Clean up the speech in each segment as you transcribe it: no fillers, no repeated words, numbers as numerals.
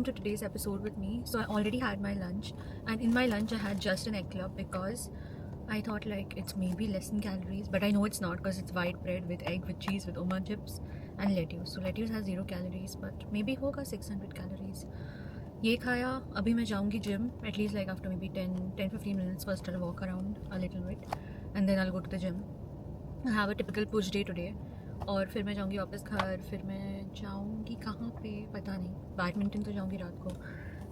to today's episode with me. So I already had my lunch, and in my lunch I had just an egg club because I thought like it's maybe less in calories, but I know it's not because it's white bread with egg, with cheese, with Oma chips and lettuce. So lettuce has 0 calories, but maybe होगा 600 calories. ये खाया. अभी मैं जाऊँगी gym at least like after maybe 10-15 minutes. First I'll walk around a little bit and then I'll go to the gym. I have a typical push day today. और फिर मैं जाऊँगी वापस घर. फिर मैं जाऊँगी कहाँ पे पता नहीं. बैडमिंटन तो जाऊँगी रात को.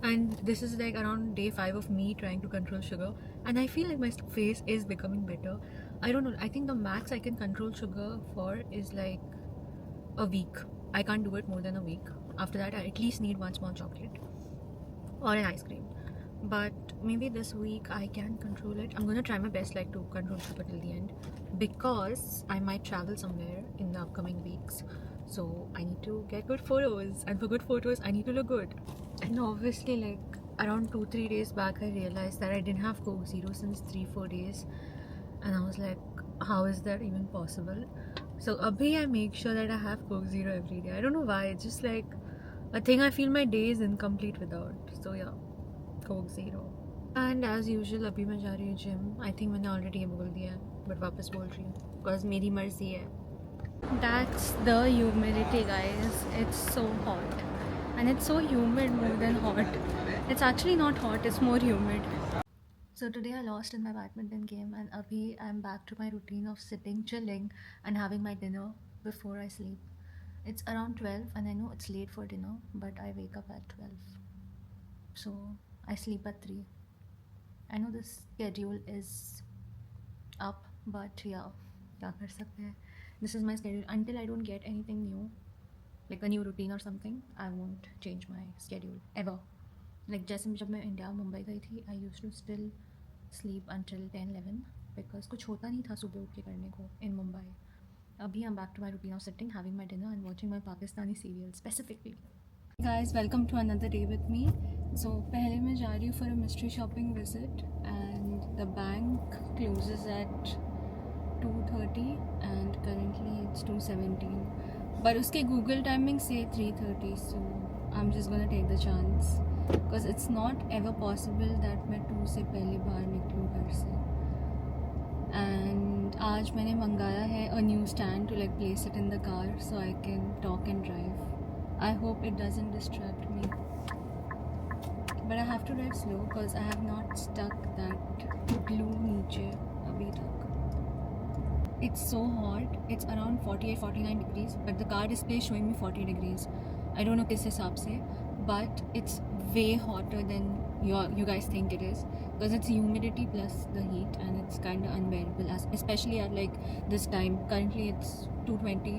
And this is like around day 5 of me trying to control sugar, and I feel like my face is becoming better. I don't know, I think the max I can control sugar for is like a week. I can't do it more than a week. After that I at least need one small chocolate or an ice cream, but maybe this week I can control it. I'm gonna try my best like to control sugar till the end, because I might travel somewhere in the upcoming weeks, so I need to get good photos, and for good photos I need to look good. And obviously like around 2-3 days back I realized that I didn't have Coke Zero since 3-4 days, and I was like, how is that even possible? So abhi I make sure that I have Coke Zero every day. I don't know why, it's just like a thing I feel my day is incomplete without. So yeah, Coke Zero. And as usual अभी मैं जा रही हूँ gym. I think मैंने already ये बोल दिया है, but वापस बोल रही हूँ because मेरी मर्जी है. That's the humidity, guys. It's so hot. And it's so humid more than hot. It's actually not hot, it's more humid. So today I lost in my badminton game, and abhi I'm back to my routine of sitting, chilling and having my dinner before I sleep. It's around 12 and I know it's late for dinner, but I wake up at 12. So I sleep at 3. I know this schedule is up, but yeah, क्या कर सकते हैं. This is my schedule. Until I don't get anything new, like a new routine or something, I won't change my schedule ever. Like जैसे जब मैं India Mumbai गई थी, I used to still sleep until 10-11 because कुछ होता नहीं था सुबह उठ के करने को in Mumbai. अभी I'm back to my routine of sitting, having my dinner and watching my Pakistani serials specifically. Guys, welcome to another day with me. So पहले मैं जा रही हूँ for a mystery shopping visit, and the bank closes at 2:30 and currently it's 2:17. But उसके Google timing say 3:30, so I'm just gonna take the chance because it's not ever possible that मैं 2 से पहले बाहर निकलूँ घर से. And आज मैंने मंगाया है a new stand to like place it in the car so I can talk and drive. I hope it doesn't distract me. But I have to drive slow because I have not stuck that glue नीचे अभी तक. It's so hot. It's around 48-49 degrees, but the car display is showing me 40 degrees. I don't know किस हिसाब से, but it's way hotter than you guys think it is, because it's humidity plus the heat, and it's kind of unbearable, especially at like this time. Currently it's 2:20,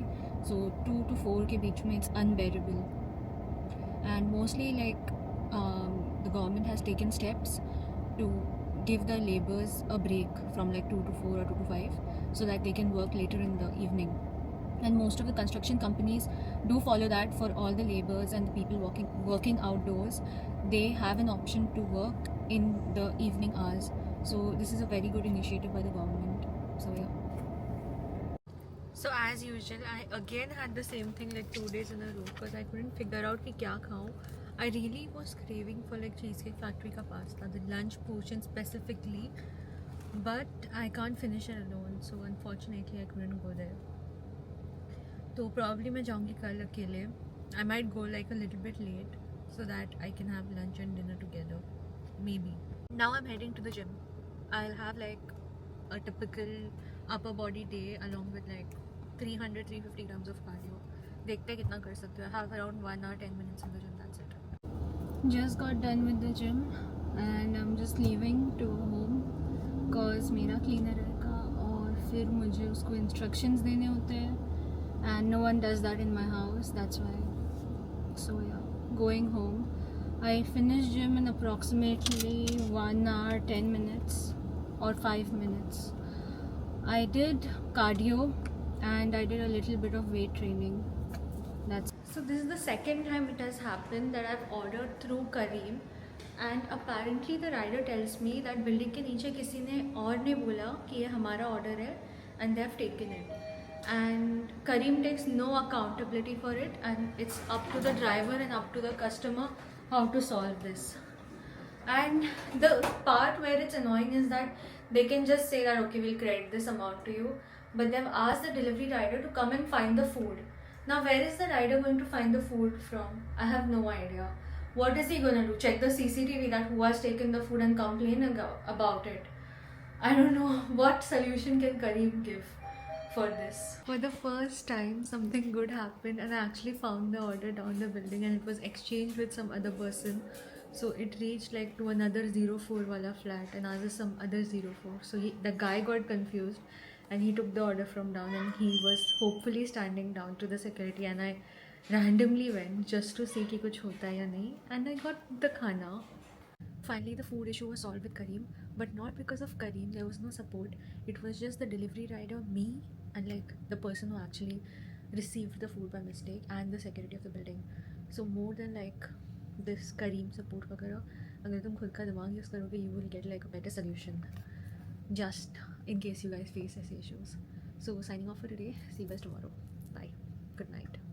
so 2 to 4 के बीच में it's unbearable. And mostly like the government has taken steps to give the labours a break from like 2 to 4 or 2 to 5 so that they can work later in the evening. And most of the construction companies do follow that for all the labours and the people working outdoors. They have an option to work in the evening hours. So this is a very good initiative by the government. So yeah. So as usual, I again had the same thing like 2 days in a row because I couldn't figure out कि क्या खाऊं. I really was craving for like Cheesecake Factory का pasta, the lunch portion specifically, but I can't finish it alone. So unfortunately, I couldn't go there. तो probably मैं जाऊँगी कल अकेले. I might go like a little bit late so that I can have lunch and dinner together. Maybe. Now I'm heading to the gym. I'll have like a typical upper body day along with like 300-350 grams of cardio. देखते हैं कितना कर सकते हो. I have around 1 hour 10 minutes in the gym. That's it. Just got done with the gym and I'm just leaving to home cause मेरा cleaner रहेगा और फिर मुझे उसको instructions देने होते हैं, and no one does that in my house. That's why. So yeah, going home. I finished gym in approximately 1 hour 10 minutes or 5 minutes. I did cardio and I did a little bit of weight training. So this is the second time it has happened that I've ordered through Careem, and apparently the rider tells me that building के नीचे किसी ने और ने बोला कि ये हमारा ऑर्डर है and they have taken it, and Careem takes no accountability for it, and it's up to the driver and up to the customer how to solve this. And the part where it's annoying is that they can just say that okay, we'll credit this amount to you, but they've asked the delivery rider to come and find the food. Now, where is the rider going to find the food from? I have no idea. What is he gonna do? Check the CCTV that who has taken the food and complain about it? I don't know. What solution can Kareem give for this? For the first time, something good happened, and I actually found the order down the building, and it was exchanged with some other person. So it reached like to another 04 wala flat, and I was some other 04. So the guy got confused, and he took the order from down, and he was hopefully standing down to the security, and I randomly went just to see कि कुछ होता है या नहीं, and I got the khana. Finally, the food issue was solved with Kareem, but not because of Kareem. There was no support. It was just the delivery rider, me, and like the person who actually received the food by mistake, and the security of the building. So more than like this Kareem support वगैरह, अगर तुम खुद का दिमाग use करोगे, you will get like a better solution. Just in case you guys face such issues. So signing off for today. See you guys tomorrow. Bye. Good night.